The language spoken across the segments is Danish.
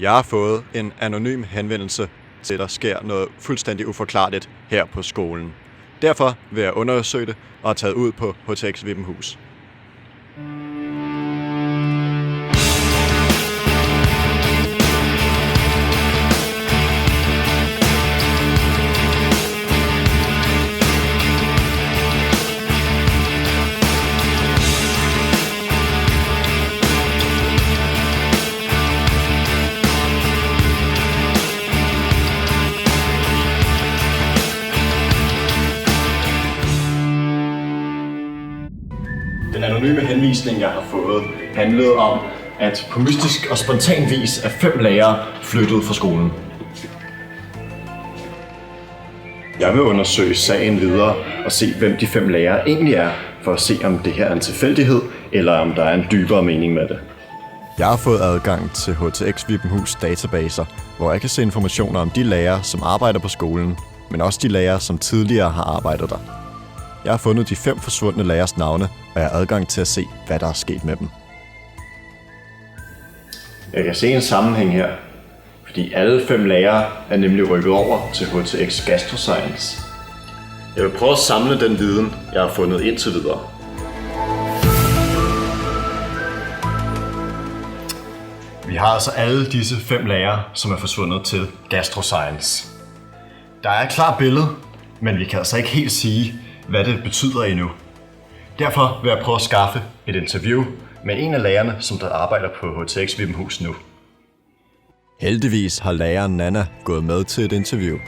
Jeg har fået en anonym henvendelse til, at der sker noget fuldstændig uforklarligt her på skolen. Derfor vil jeg undersøge det og er taget ud på HTX Vippenhus. Den anonyme henvisning, jeg har fået, handlede om, at på mystisk og spontan vis er 5 lærere flyttet fra skolen. Jeg vil undersøge sagen videre og se, hvem de 5 lærere egentlig er, for at se, om det her er en tilfældighed, eller om der er en dybere mening med det. Jeg har fået adgang til HTX Vippenhus databaser, hvor jeg kan se informationer om de lærere, som arbejder på skolen, men også de lærere, som tidligere har arbejdet der. Jeg har fundet de 5 forsvundne lærers navne, og jeg har adgang til at se, hvad der er sket med dem. Jeg kan se en sammenhæng her, fordi alle 5 lærere er nemlig rykket over til HTX Gastroscience. Jeg vil prøve at samle den viden, jeg har fundet indtil videre. Vi har altså alle disse 5 lærere, som er forsvundet til Gastroscience. Der er et klart billede, men vi kan altså ikke helt sige, hvad det betyder endnu. Derfor vil jeg prøve at skaffe et interview med en af lærerne, som der arbejder på HTX Vippenhus nu. Heldigvis har læreren Nana gået med til et interview.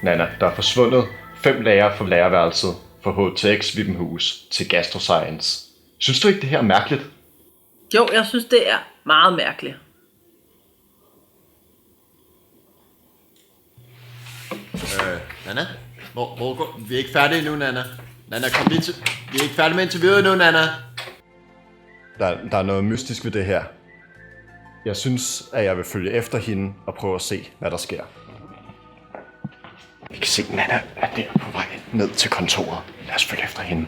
Nana, der er forsvundet 5 lærere fra lærerværelset fra HTX Vippenhus til Gastroscience. Synes du ikke, det her er mærkeligt? Jo, jeg synes, det er meget mærkeligt. Nana? Hvor går? Vi er ikke færdige endnu, Nana. Nana, kom lige til. Vi er ikke færdige med interviewet endnu, Nana. Der er noget mystisk ved det her. Jeg synes, at jeg vil følge efter hende og prøve at se, hvad der sker. Vi kan se, at Nana er der på vej ned til kontoret. Lad os følge efter hende.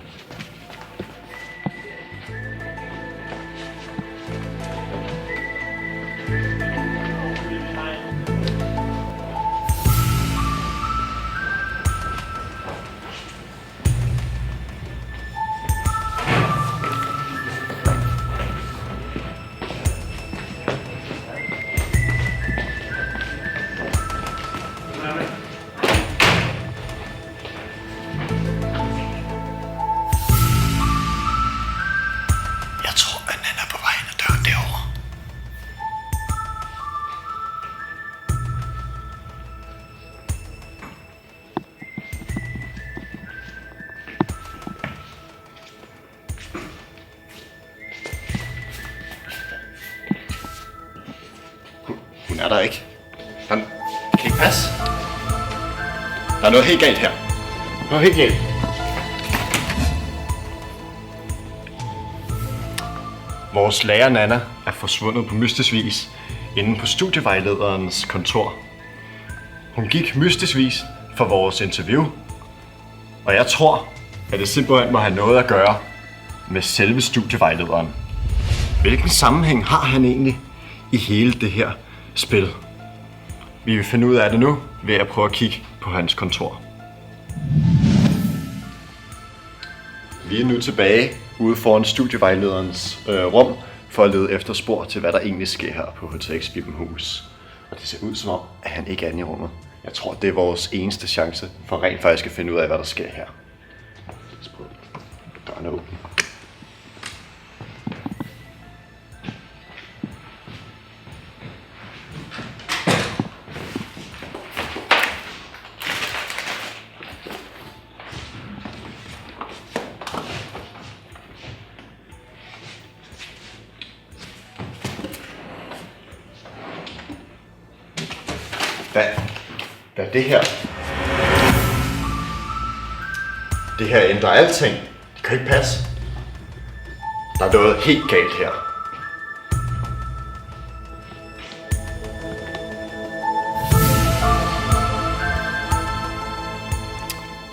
Hun er der ikke. Det kan ikke passe. Der er noget helt galt her. Noget helt galt. Vores lærer Nana er forsvundet på mystisk vis inde på studievejlederens kontor. Hun gik mystisk vis for vores interview, og jeg tror, at det simpelthen må have noget at gøre med selve studievejlederen. Hvilken sammenhæng har han egentlig i hele det her spil? Vi vil finde ud af det nu ved at prøve at kigge på hans kontor. Vi er nu tilbage ude foran studievejlederens rum for at lede efter spor til, hvad der egentlig sker her på HTX Vippenhus. Og det ser ud som om, at han ikke er inde i rummet. Jeg tror, det er vores eneste chance for rent faktisk at finde ud af, hvad der sker her. Døren er åben. Hvad er det her? Det her ændrer alting. Det kan ikke passe. Der er noget helt galt her.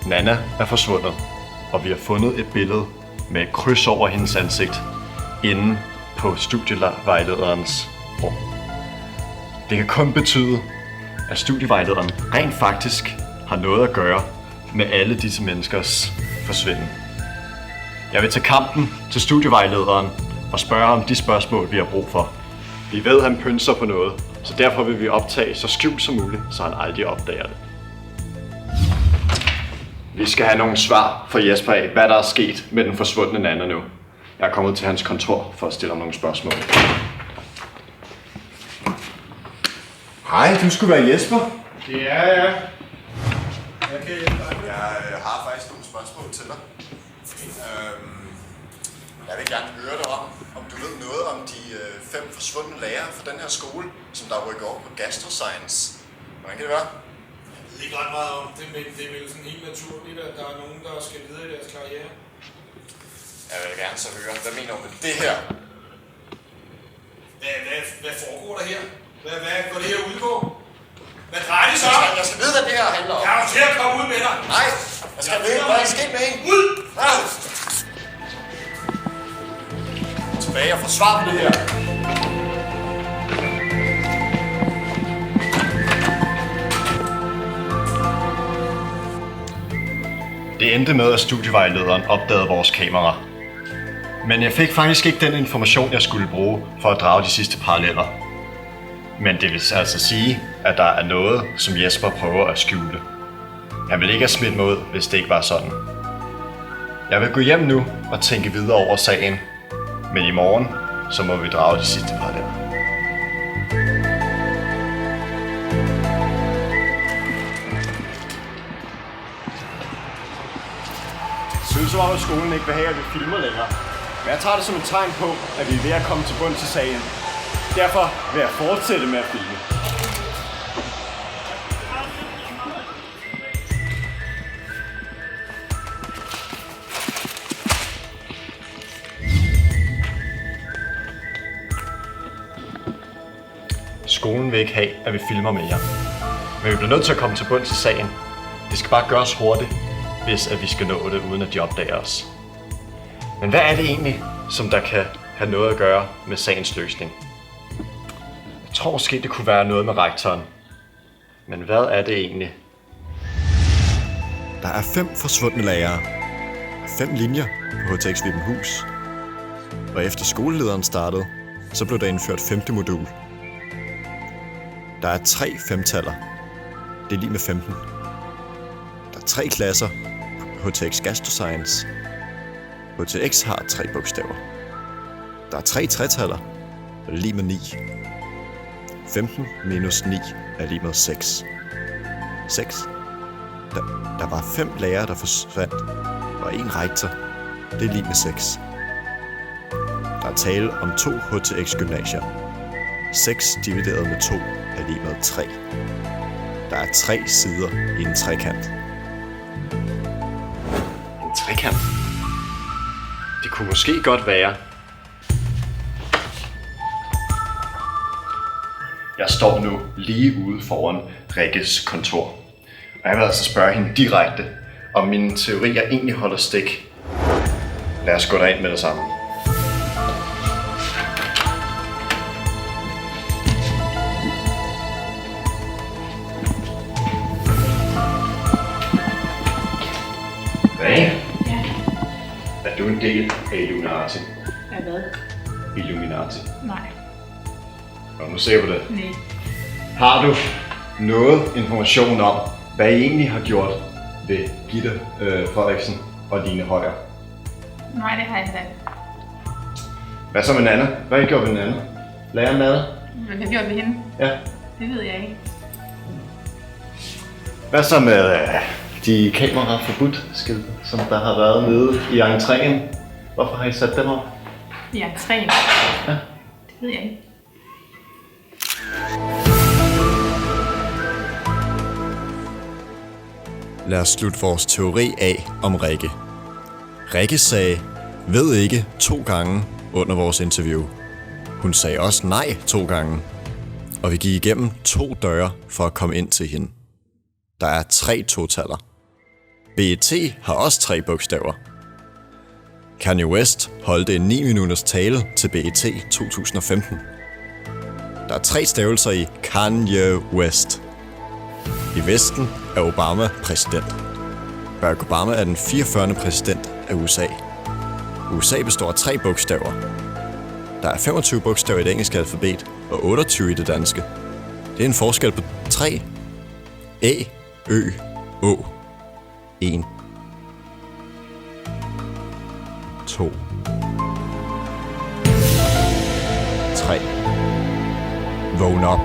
Nana er forsvundet, og vi har fundet et billede med et kryds over hendes ansigt inde på studievejlederens rum. Det kan kun betyde, at studievejlederen rent faktisk har noget at gøre med alle disse menneskers forsvinden. Jeg vil tage kampen til studievejlederen og spørge om de spørgsmål, vi har brug for. Vi ved, at han pynser på noget, så derfor vil vi optage så skjult som muligt, så han aldrig opdager det. Vi skal have nogle svar fra Jesper af, hvad der er sket med den forsvundne Nanna nu. Jeg er kommet til hans kontor for at stille ham nogle spørgsmål. Hej, du skulle være Jesper. Det er jeg. Jeg kan hjælpe dig. Jeg har faktisk nogle spørgsmål til dig. Jeg vil gerne høre dig om du ved noget om de 5 forsvundne lærere fra den her skole, som der rykker over på Gastroscience. Hvordan kan det være? Jeg ved ikke ret meget om det, men det er vel sådan helt naturligt, at der er nogen, der skal videre i deres karriere. Jeg vil gerne så høre, hvad mener du med det her? Hvad foregår der her? Hvad går det her ud på? Hvad drejer det sig om? Jeg skal vide, hvad det her handler om. Jeg er til at komme ud med dig. Nej, jeg skal vide, hvad der er sket med hende. Ud! Ja. Tilbage og forsvar på det her. Det endte med, at studievejlederen opdagede vores kamera. Men jeg fik faktisk ikke den information, jeg skulle bruge for at drage de sidste paralleller. Men det vil altså sige, at der er noget, som Jesper prøver at skjule. Han vil ikke have smidt mig ud, hvis det ikke var sådan. Jeg vil gå hjem nu og tænke videre over sagen. Men i morgen, så må vi drage de sidste paralleller. Det synes som om, at skolen ikke vil have, at vi filmer længere. Men jeg tager det som et tegn på, at vi er ved at komme til bunds i sagen. Derfor vil jeg fortsætte med at filme. Skolen vil ikke have, at vi filmer mere. Men vi bliver nødt til at komme til bunds i sagen. Det skal bare gøres hurtigt, hvis at vi skal nå det, uden at de opdager os. Men hvad er det egentlig, som der kan have noget at gøre med sagens løsning? Jeg tror måske, det kunne være noget med rektoren. Men hvad er det egentlig? Der er 5 forsvundne lærere. 5 linjer på HTX Vibenhus. Og efter skolelederen startede, så blev der indført 5. modul. Der er 3 femtaller. Det er lige med 15. Der er 3 klasser på HTX Gastroscience. HTX har 3 bogstaver. Der er 3 tretaller, og det er lige med 9. 15 minus 9 er lige med 6. 6. Der var 5 lærere, der forsvandt, og 1 rektor. Det er lige med 6. Der er tale om 2 HTX-gymnasier. 6 divideret med 2 er lige med 3. Der er 3 sider i en trekant. En trekant? Det kunne måske godt være. Jeg står nu lige ude foran Rikkes kontor. Og jeg vil altså spørge hende direkte, om mine teorier egentlig holder stik. Lad os gå derind med det samme. Hvad? Ja. Er du en del af Illuminati? Af hvad? Illuminati. Nej. Og nu ser du det. Nej. Har du noget information om, hvad I egentlig har gjort ved Gitte Frederiksen og Line Højer? Nej, det har jeg ikke. Hvad så med Nanna? Hvad har I gjort ved Nanna? Lærer Nanna? Hvad har vi gjort ved hende? Ja. Det ved jeg ikke. Hvad så med de kameraforbudt skilte, som der har været nede i entréen? Hvorfor har I sat dem op? I entréen? Ja. Det ved jeg ikke. Lad os slutte vores teori af om Rikke. Rikke sagde, ved ikke 2 gange under vores interview. Hun sagde også nej 2 gange. Og vi gik igennem 2 døre for at komme ind til hende. Der er 3 totaller. BET har også 3 bogstaver. Kanye West holdte en 9 minutters tale til BET 2015. Der er 3 stavelser i Kanye West. I Vesten er Obama præsident. Barack Obama er den 44. præsident af USA. USA består af 3 bogstaver. Der er 25 bogstaver i det engelske alfabet og 28 i det danske. Det er en forskel på 3. A, Ø, Å. 1. 2. 3. Vågn op.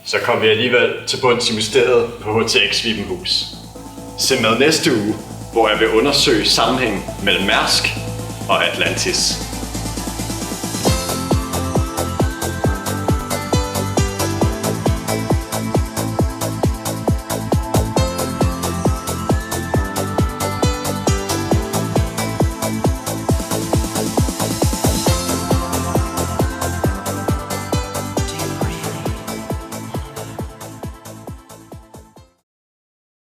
Så kom vi alligevel til bunds i mysteriet på HTX Vibenhus. Se med næste uge, hvor jeg vil undersøge sammenhængen mellem Mærsk og Atlantis.